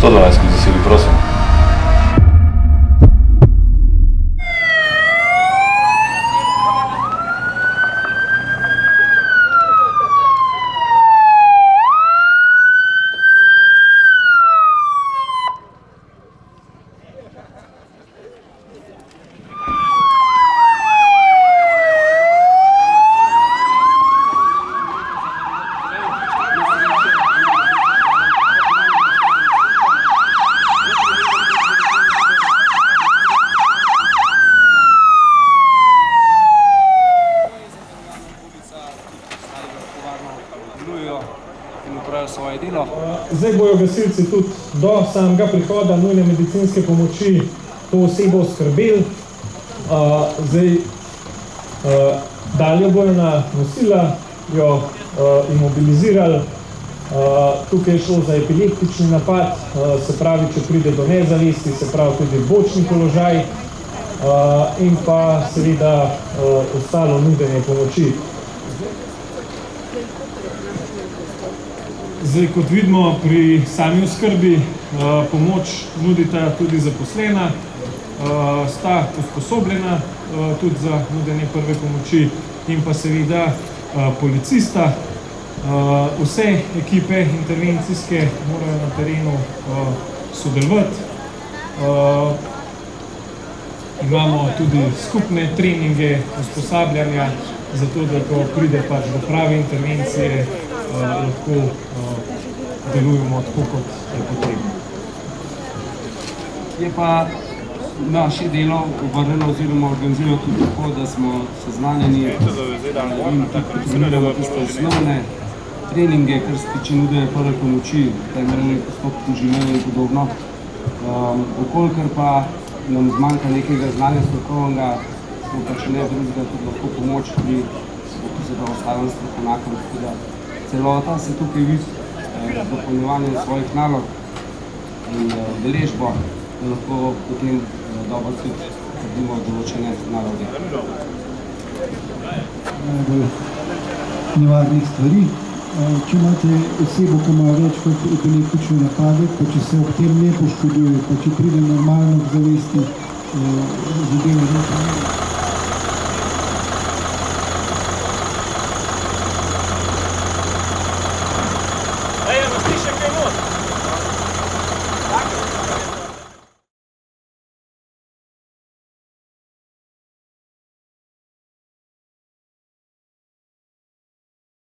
112 skozi sili, prosim. In upravijo svoje delo. Zdaj bojo gasilci tudi do samega prihoda nujne medicinske pomoči to osebo oskrbeli. Dalje bojo na nosila, jo imobilizirali. Tukaj je šlo za epileptični napad, se pravi, če pride do nezavesti, se pravi tudi bočni položaj in pa seveda ostalo nudenje pomoči. Zdaj, kot vidimo, pri sami oskrbi pomoč nudita tudi zaposlena, sta usposobljena tudi za nudenje prve pomoči in pa seveda policista. Vse ekipe intervencijske morajo na terenu sodelovati. Imamo tudi skupne treninge, usposabljanja, zato da ko pride pač do prave intervencije, lahko delujemo tako, kot je potrebno. Je pa naše delo obrnjeno oziroma organizirano tudi tako, da smo seznanjeni in tudi pripravljamo tiste osnovne treninge, kar se tiče nudenja prve pomoči, temeljni postopki življenja in podobno. Okolikor pa nam zmanjka nekega znanja strokovnega, smo pa če ne drugega tudi lahko pomoč pri ostalim strokovnjakom. Celota se tukaj vidi z dopolnjevanjem svojih nalog in beležbo, da lahko potem dobro tudi naredimo določene naloge. Najbolj nevarnih stvari. Če imate osebo, ki ima več kot epileptične napade, pa če se ob tem ne poškoduje, pa če pride normalno k zavesti, zadeva ne pomeni.